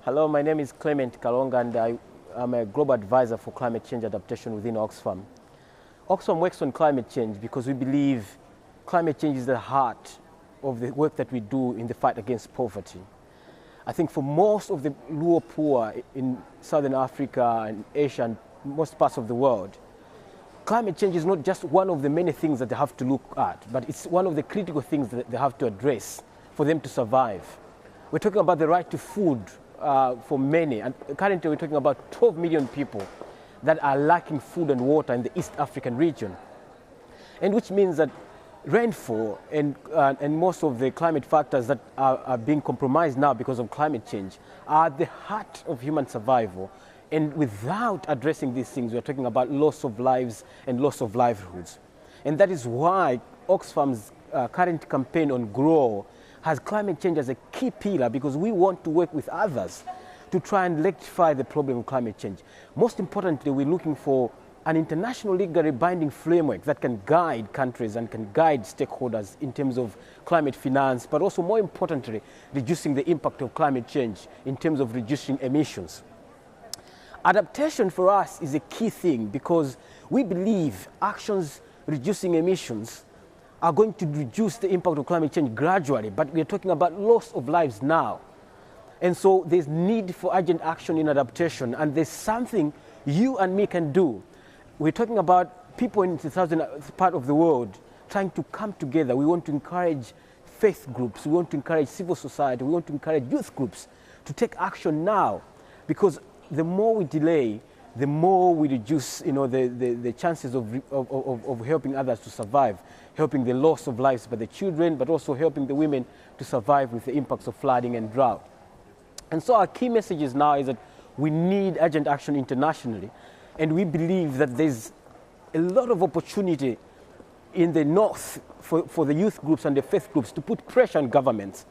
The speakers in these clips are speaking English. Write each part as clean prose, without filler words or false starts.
Hello, my name is Clement Kalonga and I'm a global advisor for climate change adaptation within Oxfam. Oxfam works on climate change because we believe climate change is the heart of the work that we do in the fight against poverty. I think for most of the lower poor in Southern Africa and Asia and most parts of the world, climate change is not just one of the many things that they have to look at, but it's one of the critical things that they have to address for them to survive. We're talking about the right to food for many, and currently we're talking about 12 million people that are lacking food and water in the East African region, and which means that rainfall and most of the climate factors that are being compromised now because of climate change are at the heart of human survival. And without addressing these things, we're talking about loss of lives and loss of livelihoods. And that is why Oxfam's current campaign on Grow has climate change as a key pillar, because we want to work with others to try and rectify the problem of climate change. Most importantly, we're looking for an international legally binding framework that can guide countries and can guide stakeholders in terms of climate finance, but also more importantly, reducing the impact of climate change in terms of reducing emissions. Adaptation for us is a key thing because we believe actions reducing emissions are going to reduce the impact of climate change gradually, but we're talking about loss of lives now. And so there's need for urgent action in adaptation, and there's something you and me can do. We're talking about people in the southern part of the world trying to come together. We want to encourage faith groups, we want to encourage civil society, we want to encourage youth groups to take action now, because the more we delay, the more we reduce the chances of helping others to survive, helping the loss of lives by the children, but also helping the women to survive with the impacts of flooding and drought. And so our key messages now is that we need urgent action internationally, and we believe that there's a lot of opportunity in the north for the youth groups and the faith groups to put pressure on governments.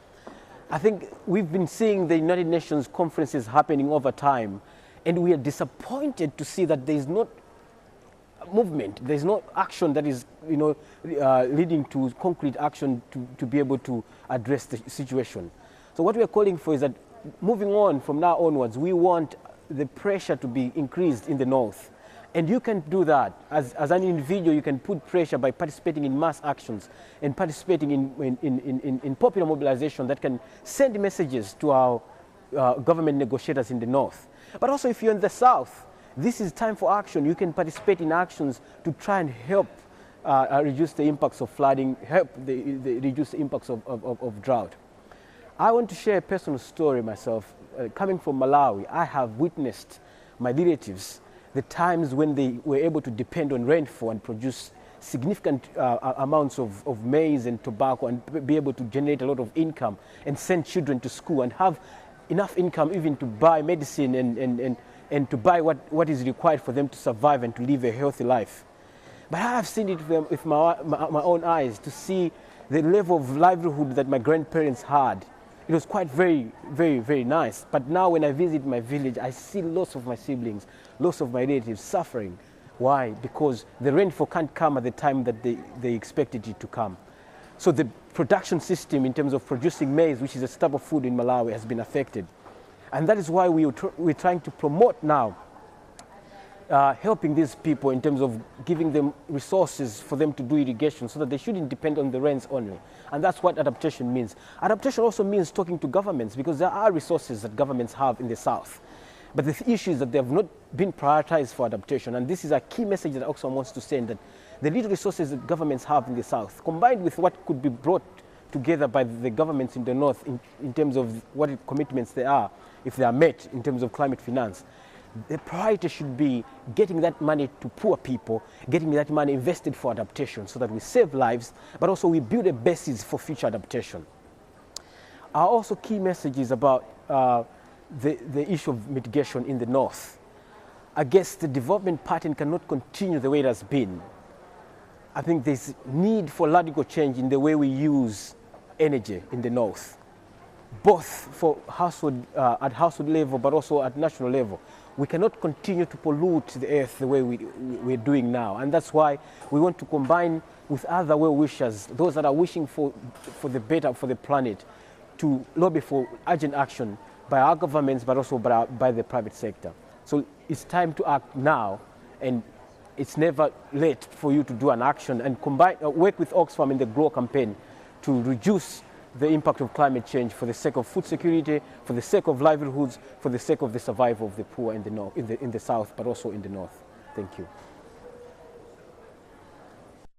I think we've been seeing the United Nations conferences happening over time, and we are disappointed to see that there's not movement, there's no action that is leading to concrete action to be able to address the situation. So what we are calling for is that moving on from now onwards, we want the pressure to be increased in the north. And you can do that. As an individual, you can put pressure by participating in mass actions and participating in popular mobilization that can send messages to our government negotiators in the north. But also if you're in the south, this is time for action. You can participate in actions to try and help reduce the impacts of flooding, help reduce the impacts of drought. I want to share a personal story myself. Coming from Malawi, I have witnessed my relatives the times when they were able to depend on rainfall and produce significant amounts of maize and tobacco and be able to generate a lot of income and send children to school and have enough income even to buy medicine and to buy what is required for them to survive and to live a healthy life. But I have seen it with my own eyes, to see the level of livelihood that my grandparents had. It was quite very, very, very nice. But now when I visit my village, I see lots of my siblings, lots of my relatives suffering. Why? Because the rainfall can't come at the time that they expected it to come. So the production system in terms of producing maize, which is a staple food in Malawi, has been affected. And that is why we're trying to promote now helping these people in terms of giving them resources for them to do irrigation so that they shouldn't depend on the rains only. And that's what adaptation means. Adaptation also means talking to governments, because there are resources that governments have in the south. But the issue is that they have not been prioritized for adaptation. And this is a key message that Oxfam wants to send, that the little resources that governments have in the south, combined with what could be brought together by the governments in the north in terms of what commitments they are, if they are met in terms of climate finance, the priority should be getting that money to poor people, getting that money invested for adaptation so that we save lives, but also we build a basis for future adaptation. Our also key messages about the issue of mitigation in the north. I guess the development pattern cannot continue the way it has been. I think there's need for radical change in the way we use energy in the north, both for at household level, but also at national level. We cannot continue to pollute the earth the way we're doing now. And that's why we want to combine with other well-wishers, those that are wishing for the better for the planet, to lobby for urgent action by our governments, but also by the private sector. So it's time to act now, and it's never late for you to do an action and work with Oxfam in the GROW campaign to reduce the impact of climate change for the sake of food security, for the sake of livelihoods, for the sake of the survival of the poor in the north, in the south, but also in the north. Thank you.